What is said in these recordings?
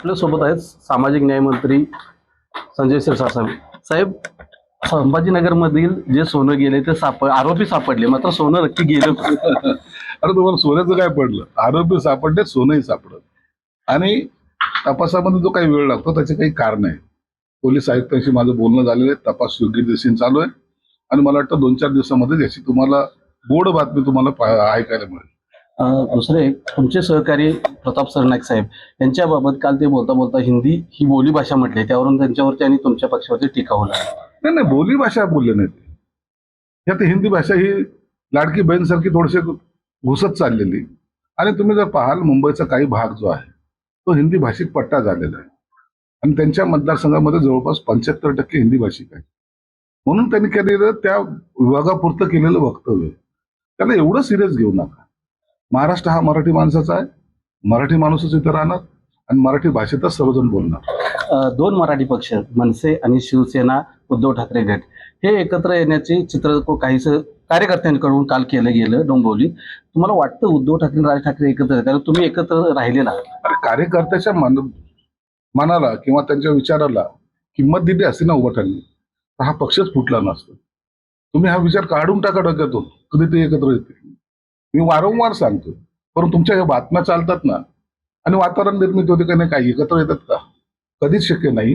आपल्यासोबत आहेत सामाजिक न्याय मंत्री संजय शिरसाट साहेब. साहेब, संभाजीनगरमधील जे सोनं गेले ते आरोपी सापडले, मात्र सोनं नक्की गेलं कुठे? अरे तुम्हाला सोन्याचं काय पडलं? आरोपी सापडले, सोनंही सापडलं. आणि तपासामध्ये जो काही वेळ लागतो त्याचे काही कारण आहे. पोलीस आयुक्तांशी माझं बोलणं झालेलं आहे. तपास योग्य दिशेने चालू आहे आणि मला वाटतं 2-4 दिवसामध्ये याची तुम्हाला गोड बातमी तुम्हाला ऐकायला मिळेल. दुसरे तुमचे सहकारी प्रताप सरनाईक साहेब यांच्याबाबत काल ते बोलता बोलता हिंदी ही बोली भाषा म्हटली, त्यावरून त्यांच्यावरती आणि तुमच्या पक्षावरती टीका होणार. नाही नाही, बोली भाषा बोलले नाही ते. यात हिंदी भाषा ही लाडकी बहीणसारखी थोडीशी घुसत चाललेली. आणि तुम्ही जर पाहाल मुंबईचा काही भाग जो आहे तो हिंदी भाषिक पट्टा झालेला आहे आणि त्यांच्या मतदारसंघामध्ये जवळपास 75% हिंदी भाषिक आहे. म्हणून त्यांनी केलेलं त्या विभागापुरतं केलेलं वक्तव्य त्याला एवढं सिरियस घेऊ नका. महाराष्ट्र हा मराठी माणसाचा आहे, मराठी माणूसच इथं राहणार आणि मराठी भाषेतच सर्वजण बोलणार. दोन मराठी पक्ष मनसे आणि शिवसेना उद्धव ठाकरे गट हे एकत्र येण्याचे चित्र काहीसं कार्यकर्त्यांकडून काल केलं गेलं डोंबिवलीत. तुम्हाला वाटतं उद्धव ठाकरे राज ठाकरे एकत्र आहेत? कारण तुम्ही एकत्र राहिलेला आहात. अरे कार्यकर्त्याच्या मनाला किंवा त्यांच्या विचाराला किंमत दिली असती ना उभाटांनी तर हा पक्षच फुटला नसतो. तुम्ही हा विचार काढून टाका डोक्यातून, कधी ते एकत्र येतील. मी वारंवार सांगतो, परंतु तुमच्या ह्या बातम्या चालतात ना आणि वातावरण निर्मिती होते का नाही, काही एकत्र येतात का? कधीच शक्य नाही,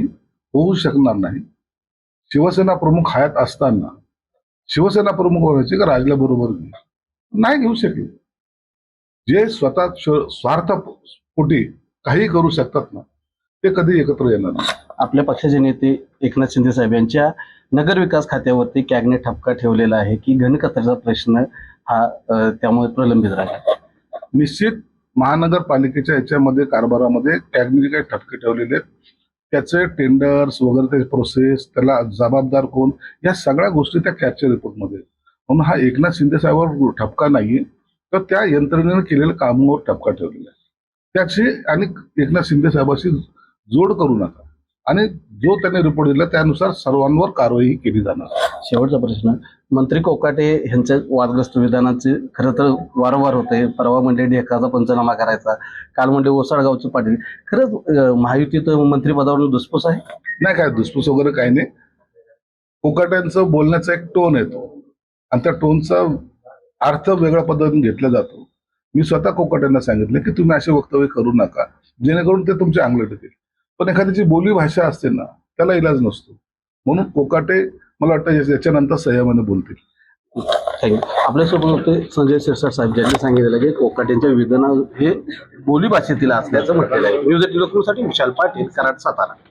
होऊ शकणार नाही. शिवसेना प्रमुख हयात असताना शिवसेना प्रमुख व्हायचे का राजला बरोबर नाही घेऊ शकले. जे स्वतः स्वार्थपोटी काही करू शकतात ना ते कधी एकत्र येणार नाही. आपल्या पक्षाचे नेते एकनाथ शिंदे साहेब यांच्या नगर विकास खात्यावरती कॅगने ठपका ठेवलेला आहे की घनकचऱ्याचा प्रश्न हा त्यामुळे प्रलंबित राहिला. निश्चित महानगरपालिकेच्या याच्यामध्ये कारभारामध्ये कॅगने काही ठपके ठेवलेले आहेत, त्याचे टेंडर्स वगैरे ते प्रोसेस, त्याला जबाबदार कोण, या सगळ्या गोष्टी त्या कॅगच्या रिपोर्टमध्ये. म्हणून हा एकनाथ शिंदे साहेबांवर ठपका नाहीये, तर त्या यंत्रणेने केलेल्या कामावर ठपका ठेवलेला आहे. त्याची आणि एकनाथ शिंदे साहेबांशी जोड करू नका आणि जो त्यांनी रिपोर्ट दिला त्यानुसार सर्वांवर कारवाई केली जाणार. शेवटचा प्रश्न, मंत्री कोकाटे यांच्या वादग्रस्त विधानाचे खरं तर वारंवार होते. परवा म्हणजे ढेकाचा पंचनामा करायचा, काल म्हणजे ओसाडगावचं पाटील. खरंच महायुतीत मंत्रिपदावरून दुसपूस आहे? नाही, काय दुसपूस वगैरे काही नाही. कोकाट्यांचं बोलण्याचा एक टोन येतो आणि त्या टोनचा अर्थ वेगळ्या पद्धतीने घेतला जातो. मी स्वतः कोकाट्यांना सांगितलं की तुम्ही असे वक्तव्य करू नका जेणेकरून ते तुमचे अंगलट येतील. पण एखाद्याची बोली भाषा असते ना त्याला इलाज नसतो. म्हणून कोकाटे मला वाटतं याच्यानंतर संयमाने बोलतील. थँक्यू. आपल्यासोबत होते संजय शिरसाट साहेब, ज्यांनी सांगितलं की कोकाटेंच्या विधान हे बोली भाषेतील असल्याचं म्हटलेलं आहे. न्यूज 18 साठी विशाल पाटील, कराड, सातारा.